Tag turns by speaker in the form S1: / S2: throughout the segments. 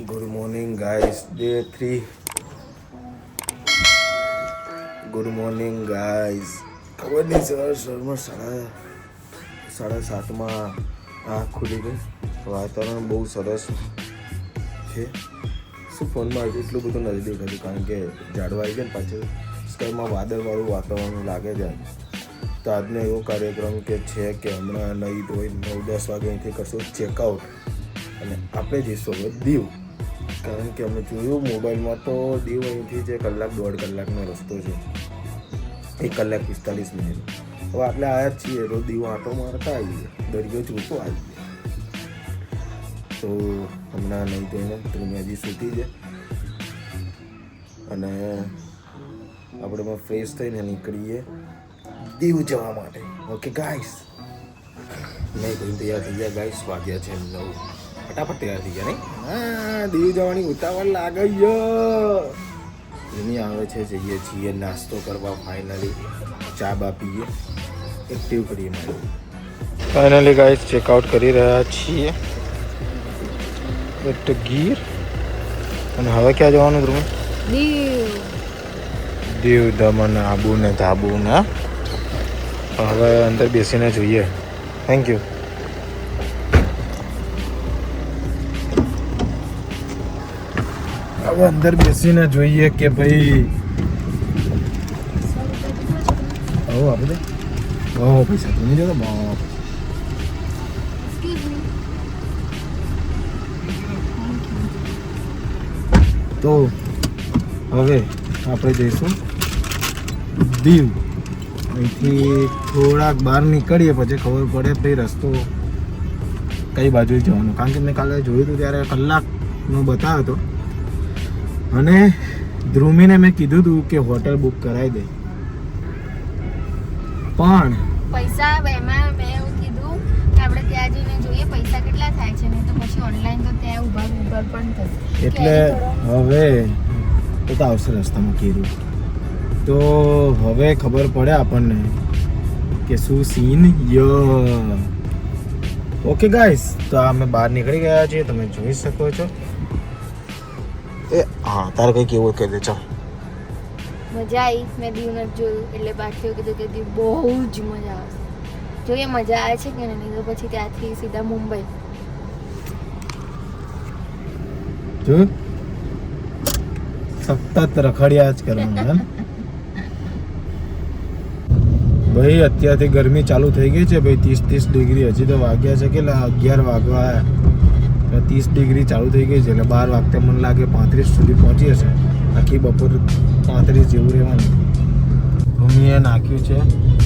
S1: Good morning guys, day 3. Good morning guys. ખબર નહીં સવારમાં 7:30 આંખ ખુલી ગઈ. વાતાવરણ બહુ સરસ છે. શું ફોનમાં એટલું બધું નથી દેખાતું કારણ કે ઝાડવા આવી ગયા ને પાછળ સ્કાયમાં વાદળવાળું વાતાવરણ લાગે છે. તો આજનો એવો કાર્યક્રમ કે છે કે હમણાં નહીં તો 9-10 વાગે અહીંથી કરશું ચેકઆઉટ અને આપણે જઈશું હવે દીવ. કારણ કે અમે જોયું મોબાઈલમાં તો દીવ અહીંથી જે 1-1.5 કલાકનો રસ્તો છે, 1 કલાક 45 મિનિટ. હવે આપણે આવ્યા જ છીએ તો દીવ આંટો મારતા આવીએ, દરિયો જોતો આવીએ. તો હમણાં નહીં તો એને હજી સૂતી છે અને આપણે ફ્રેશ થઈને નીકળીએ દીવ જવા માટે. ઓકે ગાઈસ, નહીં તો તૈયાર થઈ ગયા ગાઈસ. વાગ્યા છે 9. ફટાફટ તૈયાર થઈ ગયા નહીં? હા, દીવ જવાની ઉતાવળ લાગે છે. એની આવે છે, જઈએ છીએ નાસ્તો કરવા. ફાઇનલી ચા બા પીએ, એક્ટિવ કરીએ મારું. ફાઇનલી ગાઈસ ચેકઆઉટ કરી રહ્યા છીએ એટ ગીર. અને હવે ક્યાં જવાનું ધ્રુવ? દીવ, દમણ, આબુ ને ધાબુ ને. હવે અંદર બેસીને જોઈએ. Thank you. હવે અંદર બેસીને જોઈએ કે ભાઈ આપણે પૈસા તો નહીં જતો. તો હવે આપણે જઈશું દીવ. અહીંથી થોડાક બહાર નીકળીએ પછી ખબર પડે ભાઈ રસ્તો કઈ બાજુ જવાનું. કારણ કે મેં કાલે જોયું હતું ત્યારે કલાકનો બતાવ્યો હતો અને ધ્રુમીને મેં કીધું હતું કે હોટલ બુક કરાવી દે, પણ
S2: પૈસા એમાં મેં એવું કીધું કે આપણે ત્યાં જઈને જોઈએ પૈસા કેટલા થાય છે ને તો પછી ઓનલાઈન તો ત્યાં ઉભા પણ થશે.
S1: એટલે હવે તો આવશે રસ્તામાં કીધું. તો હવે ખબર પડે આપણને કે શું સીન ય. ઓકે ગાઈસ, તો અમે બહાર નીકળી ગયા છીએ, તમે જોઈ શકો છો. હા, તારે કંઈ કેવું કહી દે. ચાલ.
S2: મજા આવી. મેં દીવ નથી જોયું એટલે બાકી કીધું કે દીવ બહુ જ મજા આવશે. જોઈએ મજા આવે છે કે નહીં, તો પછી ત્યાંથી સીધા મુંબઈ.
S1: જો સતત રખડ્યા જ કરવાનું. ભાઈ અત્યારથી ગરમી ચાલુ થઈ ગઈ છે ભાઈ. 30 ડિગ્રી. હજી તો વાગ્યા છે કેટલા? 11 વાગવા આવ્યા. 30 ડિગ્રી ચાલુ થઈ ગઈ છે એટલે 12 વાગતે મને લાગે 35 સુધી પહોંચી હશે. આખી બપોર 35 જેવું રહેવાનું. ભૂમિએ નાખ્યું છે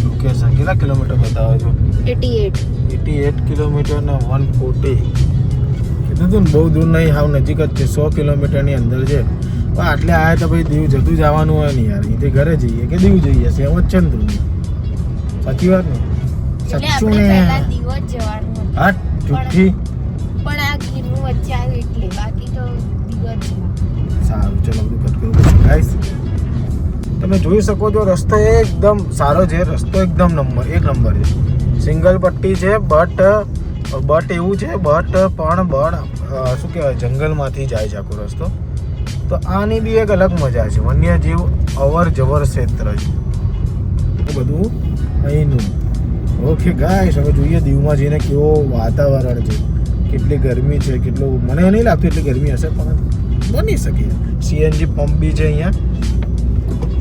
S1: લોકેશન. કેટલા કિલોમીટર બતાવે છો?
S2: 88
S1: કિલોમીટર ને 140. કીધું તું ને બહુ દૂર નહીં, હાવ નજીક જ છે. 100 કિલોમીટરની અંદર છે. પણ આટલે આવ્યા તો ભાઈ દીવ જતું જવાનું હોય ને યાર. અહીંથી ઘરે જઈએ કે દીવ જઈએ, સેમ જ છે ને તું. સાચી વાત ને? સાચું ને? હા, જુઠ્ઠી.
S2: પણ આ ગીરનું વચ્ચે આવ્યું એટલે બાકી તો દિવસ.
S1: સારું, ચલો બધું કટ કરું ગાઈસ. તમે જોઈ શકો છો રસ્તો એકદમ સારો છે. રસ્તો એકદમ એક નંબર છે. સિંગલ પટ્ટી છે બટ એવું છે બટ શું કહેવાય, જંગલમાંથી જાય છે આખો રસ્તો. તો આની બી એક અલગ મજા છે. વન્યજીવ અવર જવર ક્ષેત્ર છે બધું અહીંનું. ઓકે ગાઈસ, હવે જોઈએ દીવમાં જઈને કેવો વાતાવરણ છે, કેટલી ગરમી છે, કેટલું. મને નહીં લાગતું એટલી ગરમી હશે પણ બની શકે. સીએનજી પંપ બી છે અહીંયા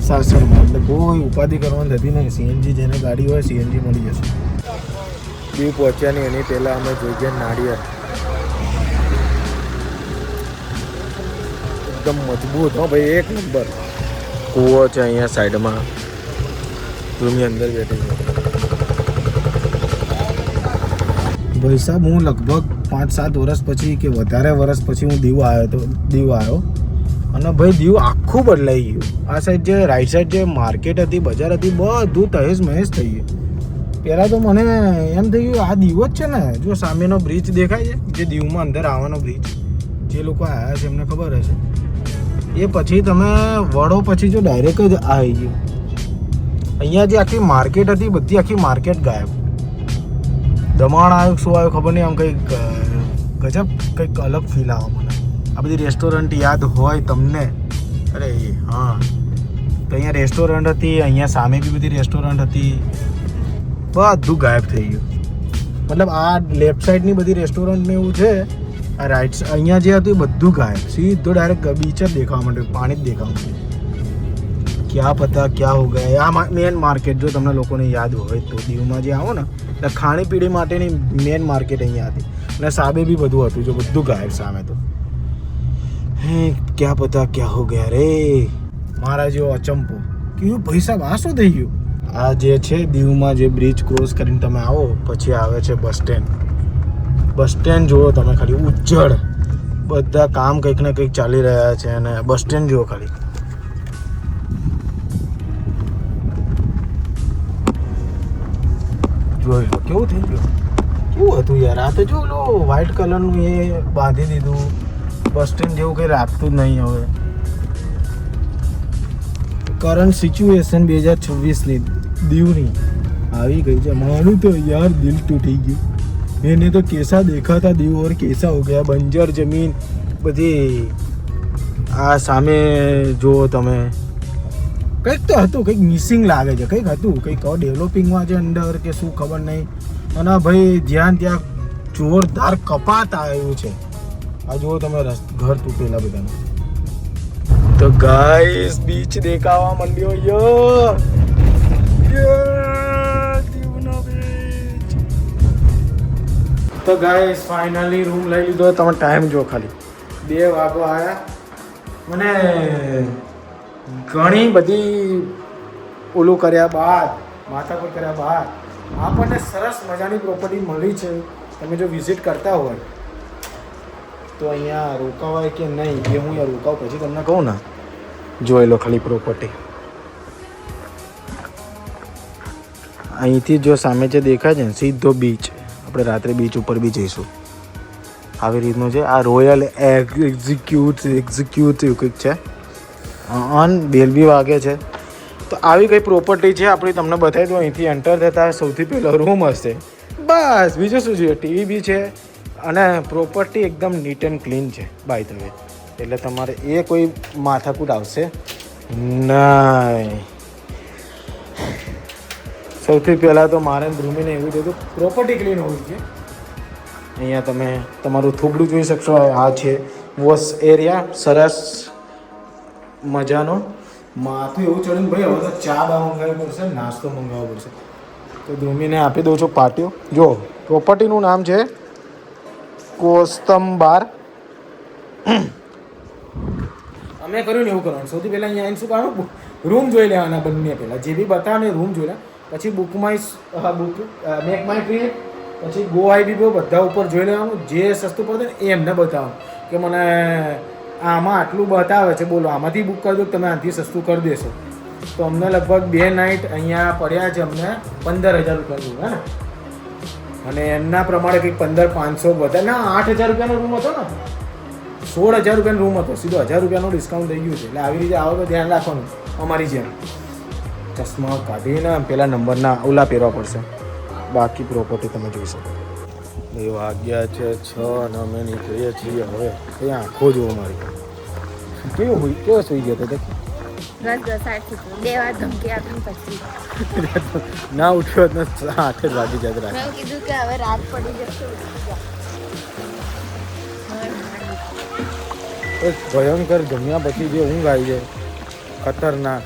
S1: સાસણમાં, એટલે કોઈ ઉપાધિ કરવાની થતી નહીં. સીએનજી જેને ગાડી હોય સીએનજી મળી જશે. દીવ પહોંચ્યા નહીં એની પહેલાં અમે જોઈ ગયા નાળિયેર. એકદમ મજબૂત હો ભાઈ, એક નંબર. કૂવો છે અહીંયા સાઈડમાં. રૂમની અંદર બેઠી છે ભાઈ સાહેબ. હું લગભગ 5-7 વર્ષ પછી કે વધારે વર્ષ પછી હું દીવ આવ્યો અને ભાઈ દીવ આખું બદલાઈ ગયું. આ સાઈડ જે રાઈટ સાઈડ જે માર્કેટ હતી, બજાર હતી, બધું તહેસ મહેસ થઈ ગયું. પહેલાં તો મને એમ થઈ ગયું આ દીવ જ છે ને. જો સામેનો બ્રિજ દેખાય છે, જે દીવમાં અંદર આવવાનો બ્રિજ, જે લોકો આવ્યા છે એમને ખબર હશે. એ પછી તમે વડો પછી જો ડાયરેક્ટ જ આવી ગયું. અહીંયા જે આખી માર્કેટ હતી બધી આખી માર્કેટ ગાયબ. દમણ આવ્યું શું આવ્યું ખબર નહીં. આમ કંઈક ગજબ કંઈક અલગ ફીલ આવે મને. આ બધી રેસ્ટોરન્ટ યાદ હોય તમને? અરે હા, તો અહીંયા રેસ્ટોરન્ટ હતી, અહીંયા સામે બી બધી રેસ્ટોરન્ટ હતી, બધું ગાયબ થઈ ગયું. મતલબ આ લેફ્ટ સાઈડની બધી રેસ્ટોરન્ટ ને એવું છે, આ રાઈટ અહીંયા જે હતું એ બધું ગાયબ. સીધો ડાયરેક્ટ બીચ જ દેખાવા માંડ્યું, પાણી જ દેખાવા માંડ્યું. ક્યાં પતા ક્યાં હો ગયા. આ મેન માર્કેટ જો તમને લોકોને યાદ હોય તો દીવમાં જે આવો ને એટલે ખાણીપીણી માટેની મેન માર્કેટ અહીંયા હતી, અને સામે બી બધું હતું, જો બધું ગાયબ સામે. તો હે ક્યાં પતા ક્યાં હો ગયા રે મારા જેવો અચંપો. કેવું ભાઈ સાહેબ આ શું થઈ ગયું? આ જે છે દીવમાં જે બ્રિજ ક્રોસ કરીને તમે આવો પછી આવે છે બસ સ્ટેન્ડ. બસ સ્ટેન્ડ જુઓ તમે ખાલી, ઉજ્જડ, બધા કામ કંઈક ને કંઈક ચાલી રહ્યા છે, અને બસ સ્ટેન્ડ જુઓ ખાલી. જોઈ લો કેવું થઈ ગયું, કેવું હતું યાર. આ તો જો લો વ્હાઈટ કલરનું એ બાંધી દીધું, બસ સ્ટેન્ડ જેવું કંઈ રાખતું જ નહીં હવે. કરંટ સિચ્યુએશન 2026ની દીવની આવી ગઈ છે. મારું તો યાર દિલ તૂટી ગયું. मैंने तो कैसा देखा था दीव और कैसा हो गया. બંજર જમીન બધી. આ સામે જુઓ તમે, કંઈક તો હતું, કંઈક મિસિંગ લાગે છે, કંઈક હતું, કંઈક ડેવલપિંગમાં છે અંદર કે શું ખબર નહીં. અને ભાઈ જ્યાં ત્યાં જોરદાર કપાત આવ્યું છે. આ જુઓ તમે ઘર તૂટેલા બધાના. તો ગાઈસ બીચ દેખાવા માંડ્યો યો દીવનો બીચ. તો ગાઈસ ફાઇનલી રૂમ લઈ લીધો. તમે ટાઈમ જો ખાલી 2 વાગો આવ્યા. મને ઘણી બધી ઓલું કર્યા બાદ, માથાકૂટ કર્યા બાદ આપણને સરસ મજાની પ્રોપર્ટી મળી છે. તમે જો વિઝિટ કરતા હોય તો અહીંયા રોકાવાય કે નહીં એ હું અહીંયા રોકાવ પછી તમને કહું ને. જોઈ લો ખાલી પ્રોપર્ટી. અહીંથી જો સામે જે દેખાય છે ને સીધો બીચ. આપણે રાત્રે બીચ ઉપર બી જઈશું. આવી રીતનું છે. આ રોયલ એક્ઝિક્યુટિવ કંઈક છે, બેલ બી વાગે છે. તો આવી કઈ પ્રોપર્ટી છે આપણી, તમને બતાવી દઉં. અહીંથી એન્ટર થતાં સૌથી પહેલો રૂમ હશે, બસ. બીજું શું જોઈએ? ટીવી બી છે, અને પ્રોપર્ટી એકદમ નીટ એન્ડ ક્લીન છે બાય ધ વે. એટલે તમારે એ કોઈ માથાકૂટ આવશે નહીં. સૌથી પહેલાં તો મારે ધ્રુમીને એવું થયું પ્રોપર્ટી ક્લીન હોવી છે. અહીંયા તમે તમારું થોબડું જોઈ શકશો. આ છે વોશ એરિયા, સરસ મજાનો. માથું એવું ચડ્યું ભાઈ, હવે તો ચા બા મંગાવવી પડશે, નાસ્તો મંગાવવો પડશે. તો ધ્રુમીને આપી દઉં છું પાટીઓ. જો પ્રોપર્ટીનું નામ છે કોસ્તંબાર. અમે કર્યું ને એવું કરવાનું. સૌથી પહેલાં અહીંયા આવીને શું કરવાનું, રૂમ જોઈ લેવાના બંને. પહેલાં જે બી બતાવે રૂમ જોઈ લે, પછી બુક મેક માય ટ્રીપ, પછી ગો આઈ બી બધા ઉપર જોઈ લેવાનું. જે સસ્તું પડે ને એ એમને બતાવવાનું કે મને આમાં આટલું બતાવે છે, બોલો આમાંથી બુક કરી દો, તમે આનાથી સસ્તું કરી દેશો. તો અમને લગભગ 2 નાઇટ અહીંયા પડ્યા છે, અમને 15,000 રૂપિયાનું રૂમ. હે ને? અને એમના પ્રમાણે કંઈક 15,500 બધા ના 8,000 રૂપિયાનો રૂમ હતો ને, 16,000 રૂપિયાનો રૂમ હતો. સીધો 1,000 રૂપિયાનું ડિસ્કાઉન્ટ થઈ ગયું છે. એટલે આવી રીતે આવો તો ધ્યાન રાખવાનું. અમારી જેમ ચશ્મા કાઢીને પેલા નંબરના ઓલા પહેરવા પડશે. બાકી પ્રોપર્ટી તમે જોઈ શકો. એ વાગ્યા છે 6 અને અમે નીકળીએ છીએ હવે. ત્યાં આંખો જોવો મારી. કેવો સુઈ ગયો હતો? ના ઉઠ્યો જ 8 જ વાગી જાય.
S2: મેં કીધું કે હવે રાત પડી જશે.
S1: એક ભયંકર જમ્યા પછી જે ઊંઘ આવી જાય ખતરનાક.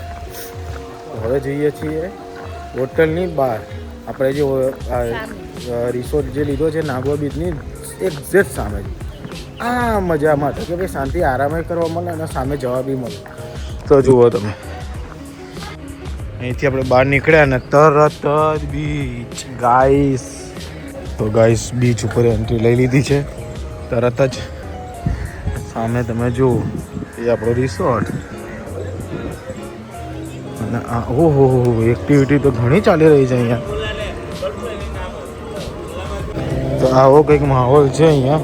S1: હવે જઈએ છીએ હોટલની બહાર. આપણે જે રિસોર્ટ જે લીધો છે નાગવા બીચની એક્ઝેક્ટ સામે જ. આ મજા માટે કે ભાઈ શાંતિ આરામ કરવા મળે અને સામે જવા બી મળે. તો જુઓ તમે, અહીંથી આપણે બહાર નીકળ્યા ને તરત જ બીચ. ગાઈસ તો ગાઈસ બીચ ઉપર એન્ટ્રી લઈ લીધી છે તરત જ. સામે તમે જુઓ એ આપણો રિસોર્ટ. અને ઓહો એક્ટિવિટી તો ઘણી ચાલી રહી છે અહીંયા. તો આવો કંઈક માહોલ છે અહીંયા.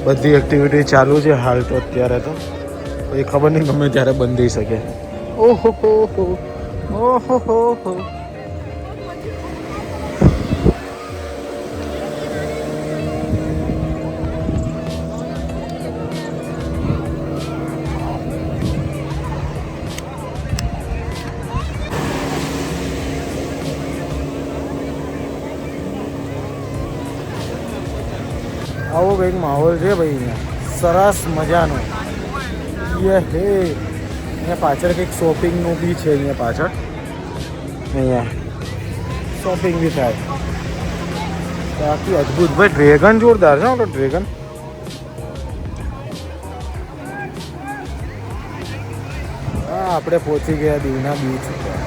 S1: બધી એક્ટિવિટી ચાલુ છે હાલ તો. અત્યારે તો એ ખબર નહીં ગમે ત્યારે બંધ થઈ શકે. ઓહો ઓહો. આવો કંઈક માહોલ છે ભાઈ અહીંયા સરસ મજાનો. હે અહીંયા પાછળ કંઈક શોપિંગનું બી છે. અહીંયા પાછળ અહીંયા શોપિંગ બી થાય. બાકી અદ્ભુત ભાઈ. ડ્રેગન જોરદાર છે. તો ડ્રેગન હા આપણે પહોંચી ગયા દીવના બીચ ઉપર.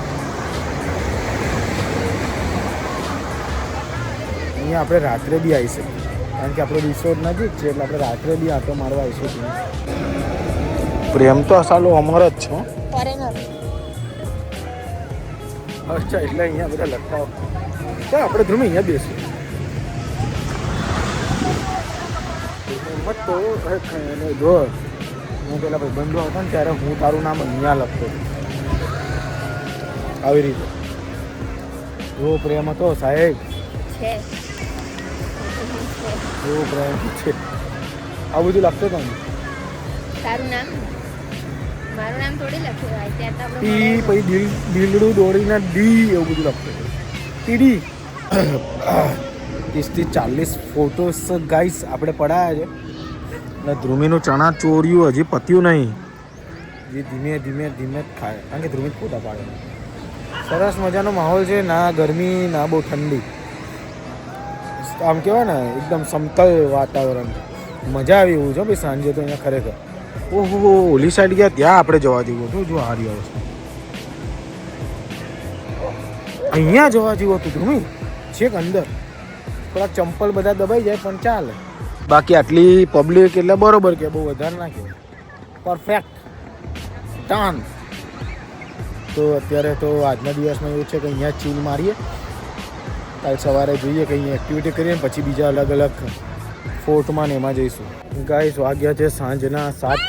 S1: અહીંયા આપણે રાત્રે બી આવી શકીએ કારણ કે આપણો રિસોર્ટ નજીક છે એટલે આપણે રાત્રે બી આટો મારવા આવી શકીએ. પ્રેમ તો સાલો અમર જ છો. અચ્છા એટલે અહીંયા બધા લખતા તો આપણે ધ્રુમી અહીંયા બેસીએ. તો જો હું પેલા ભાઈબંધો હતો ને ત્યારે હું તારું નામ અહીંયા લખતો આવી રીતે. જો પ્રેમ હતો સાહેબ એવો પ્રેમ છે. આ બધું લખતો હતો ને
S2: તારું નામ મારું નામ થોડી લખ્યું હોય ત્યાં તો
S1: ટી પછી દિલડું દોડીને ડી એવું બધું લખતો હતો. ટીડી 30-40 ફોટોસ ગાઈસ આપણે પડાયા છે. અને ધ્રુમીનું ચણા ચોર્યું હજી પત્યું નહીં. જે ધીમે ધીમે ધીમે જ ખાય કારણ કે ધ્રુમી ફોટા પાડે. સરસ મજાનો માહોલ છે. ના ગરમી ના બહુ ઠંડી. આમ કહેવાય ને એકદમ સમતલ વાતાવરણ. મજા આવી એવું છે ભાઈ સાંજે તો અહીંયા ખરેખર. ઓહો ઓલી સાઈડ ગયા ત્યાં આપણે જવા જેવું હતું. જો આ રહ્યો વસ્તુ અહીંયા જવા જેવું હતું ધ્રુમી. છેક અંદર થોડાક ચંપલ બધા દબાઈ જાય પણ ચાલે. બાકી આટલી પબ્લિક એટલે બરોબર કે બહુ વધારે ના કહેવાય. પરફેક્ટ ટાન. તો અત્યારે તો આજના દિવસમાં એવું છે કે અહીંયા ચીલ મારીએ. કાલ સવારે જોઈએ કે અહીંયા એક્ટિવિટી કરીએ પછી બીજા અલગ અલગ ફોર્ટમાં ને એમાં જઈશું. ગાઈસ વાગ્યા છે સાંજના 7.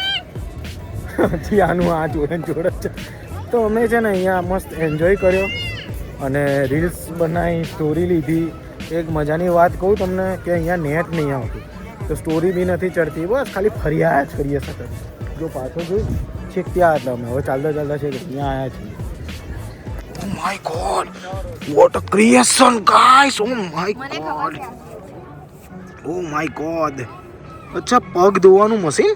S1: હજી આનું આ જોડે જોડે છે. તો અમે છે ને અહીંયા મસ્ત એન્જોય કર્યો અને રીલ્સ બનાવી, સ્ટોરી લીધી. એક મજાની વાત કહું તમને કે અહીંયા નેટ નહીં આવતું તો સ્ટોરી બી નથી ચડતી. બસ ખાલી ફરિયાદ કરીએ સતત. જો પાછો જોઈ છેક ત્યાં હતા અમે. હવે ચાલતા ચાલતા છે અહીંયા આવ્યા છીએ. Oh my god, what a creation guys. Oh my god, oh my god. અચ્છા પગ ધોવાનું મશીન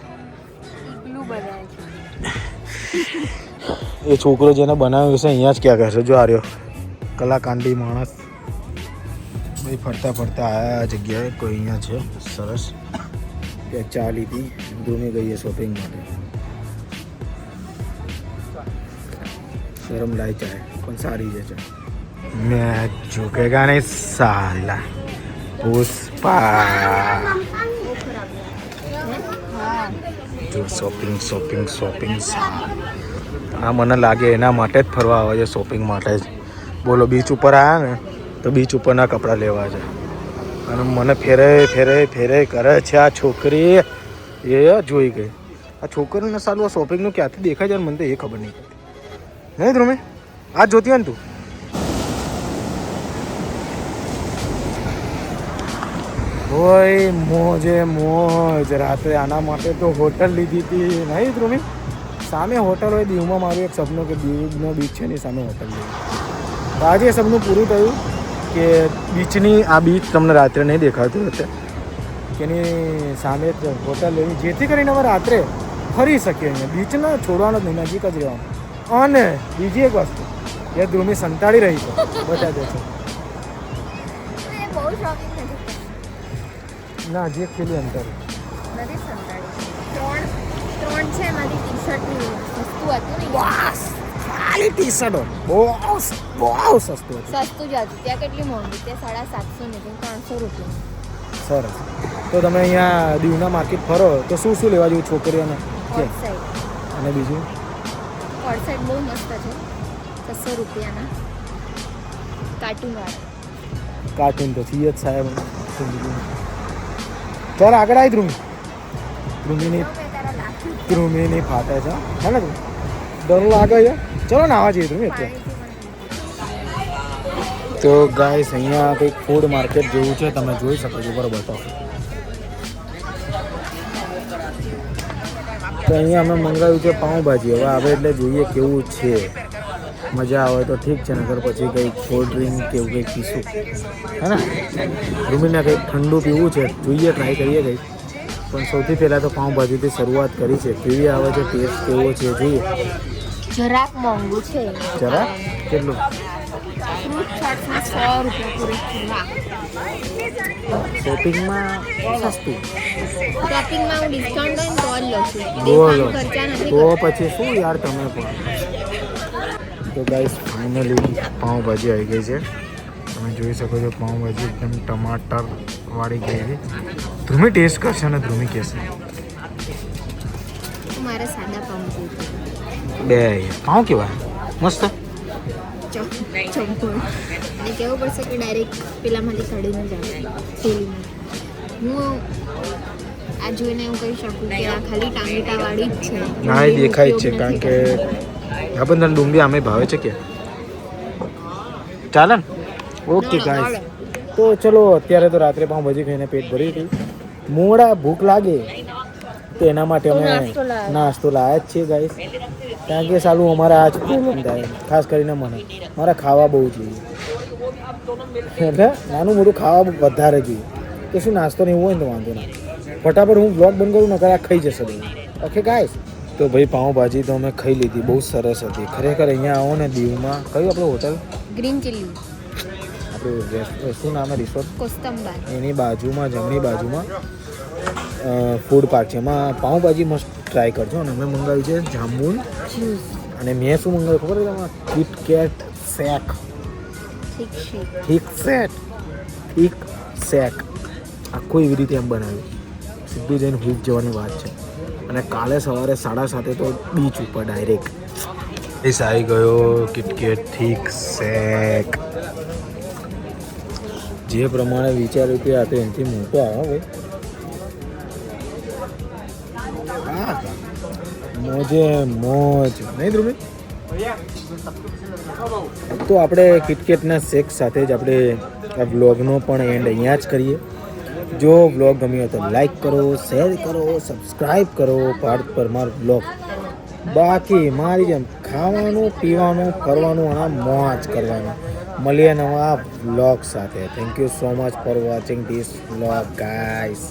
S1: એ છોકરો જેને બનાવ્યું છે અહીંયા જ ક્યાં કહેશે. જો આ રહ્યો કલાકાંડી માણસ ભાઈ ફરતા ફરતા આ જગ્યાએ કોઈ અહીંયા છે સરસ. ત્યાં ચા લીધી. ધૂમી ગઈએ શોપિંગ માટે. શરમ લાય ચાય પણ સારી છે ચા. મેં ઝુકેગા નહીં સાલા. પુષ્પા જો શોપિંગ શોપિંગ શોપિંગ. આ મને લાગે એના માટે જ ફરવા આવે છે. શોપિંગ માટે જ. બોલો બીચ ઉપર આવ્યા ને તો બીચ ઉપરના કપડાં લેવા છે અને મને ફેરે ફેરે ફેરે કરે છે આ છોકરી. એ જોઈ ગઈ આ છોકરીને સારું આ શોપિંગનું ક્યાંથી દેખાય છે મને તો એ ખબર નહીં પડતી. નહીં ધ્રુમી આ જોતી હોય ને તું. હોય મોજે મોજ. રાત્રે આના માટે તો હોટલ લીધી હતી નહીં ધ્રુમી. સામે હોટલ હોય દીવમાં. મારું એક સપનું કે દીવનો બીચ છે એની સામે હોટલ લીધી. આજે એ સપનું પૂરું થયું કે બીચની આ બીચ તમને રાત્રે નહીં દેખાતું અત્યારે કે એની સામે જ હોટલ લેવી જેથી કરીને અમે રાત્રે ફરી શકીએ. અહીંયા બીચને છોડવાનો જ નહીં, નજીક જ રહેવાનું. અને બીજી એક વસ્તુ એ ધ્રુમી સંતાડી રહી છે બધા દે છે ના હજી એક પેલી અંતર ખાલી ટી શર્ટો બહુ સસ્તું હતું.
S2: સસ્તું જ હતું. ત્યાં કેટલી મોંઘી? ત્યાં 750 ને 300 રૂપિયા.
S1: સરસ. તો તમે અહીંયા દીવના માર્કેટ ફરો તો શું શું લેવા જેવું છોકરીઓને છે? અને બીજું
S2: કોટ સાઈડ બહુ મસ્ત છે. 600 રૂપિયાના કાર્ટૂનવાળા.
S1: કાર્ટૂન તો છીએ જ સાહેબ. ચાલ આગળ આવી ધ્રુમી. ધ્રુમીની ફાટે છે હે ને? ડર લાગે છે. ચલો ને આવા જઈએ ધ્રુમી અત્યારે. તો ગાઈસ અહીંયા કંઈક ફૂડ માર્કેટ જેવું છે તમે જોઈ શકો છો બરોબર. તો અહીંયા અમે મંગાવ્યું છે પાઉંભાજી. હવે આવે એટલે જોઈએ કેવું છે. મજા આવે તો ઠીક છે, નગર પછી કંઈક કોલ્ડ ડ્રિંક કે એવું કંઈક પીશું, હે ને? રૂમીને કંઈક ઠંડુ પીવું છે, જોઈએ, ટ્રાય કરીએ કંઈક. પણ સૌથી પહેલાં તો પાઉંભાજીથી શરૂઆત કરી છે. કેવી આવે છે, ટેસ્ટ કેવો છે જોઈએ.
S2: જરાક મોંઘું છે.
S1: જરા કેટલું?
S2: ફ્રૂટ ચાટમાં 100 રૂપિયા પૂરેપૂરા.
S1: શોપિંગમાં સસ્તું.
S2: શોપિંગમાં હું ડિસ્કાઉન્ટ હોય ને તો જ લઉં છું.
S1: બોલો
S2: દેખાડું ખર્ચા નથી
S1: તો
S2: કરતા.
S1: પછી શું યાર તમે પણ. તો ગાઈસ ફાઇનલી પાઉંભાજી આવી ગઈ છે. તમે જોઈ શકો છો પાઉંભાજી એકદમ ટમાટર વાળી ગઈ છે. ધ્રુમી ટેસ્ટ કરશે ને ધ્રુમી કહેશે
S2: મારે સાદા પાઉં જોઈએ.
S1: બે પાઉં કેવા મસ્ત.
S2: ચંપો અને કહેવું પડશે કે ડાયરેક્ટ પેલામાંથી કાઢીને જ આવે થેલીમાં. હું આ જોઈને હું કહી શકું કે આ ખાલી ટામેટાવાળી જ છે.
S1: ના એ દેખાય જ છે, કારણ કે આ બધા ડુંગળી આમે ભાવે છે કે ચાલે ને. ઓકે ગાઈસ, તો ચલો અત્યારે તો રાત્રે પાઉંભાજી ખાઈને પેટ ભરી ગયું. મોડા ભૂખ લાગે તો એના માટે અમે નાસ્તો લાયા જ છીએ ગાઈસ, કારણ કે સાલું અમારા આ જ પ્રોબ્લેમ થાય, ખાસ કરીને મને મારા ખાવા બહુ જોઈએ, એટલે નાનું મોટું ખાવા વધારે જોઈએ. કે શું નાસ્તો નહીં હોય ને તો વાંધો ના, ફટાફટ હું બ્લોગ બંધ કરું, નકર આ ખાઈ જશે બધું. ઓકે ગાઈસ, તો ભાઈ પાઉંભાજી તો અમે ખાઈ લીધી, બહુ સરસ હતી ખરેખર. અહીંયા આવો ને દીવમાં, કયું આપણું હોટલ?
S2: ગ્રીન ચીલી
S1: આપણું શું નામ છે રિસોર્ટ?
S2: કોસ્તંબર.
S1: એની બાજુમાં, જમણી બાજુમાં ફૂડ પાર્ક છે, એમાં પાઉંભાજી મસ્ત ટ્રાય કરજો. અને અમે મંગાવ્યું છે જામુન, અને મેં શું મંગાવ્યું ખબર છે તમારે? કિટકેટ શેક. ઠીક શેક આખું એવી રીતે એમ બનાવ્યું, સીધું જઈને હુઈ જવાની વાત છે. અને કાલે સવારે 7:30 તો બીચ ઉપર ડાયરેક્ટ એસ આવી ગયો કિટકેટ થીક શેક. જે પ્રમાણે વિચાર્યું કે આ તો એનાથી મોટો આવે ભાઈ, મોજે મોજ નહીં ધ્રુવી. તો આપણે કિટકેટના શેક સાથે જ આપણે આ વ્લોગનો પણ એન્ડ અહીંયા જ કરીએ. જો વ્લોગ ગમ્યો હોય તો લાઈક કરો, શેર કરો, સબસ્ક્રાઈબ કરો. પાર્થ પરમાર વ્લોગ. બાકી મારી જેમ ખાવાનું, પીવાનું, ફરવાનું અને મોજ કરવાનું. મળીએ નવા વ્લોગ સાથે. Thank you so much for watching this vlog guys.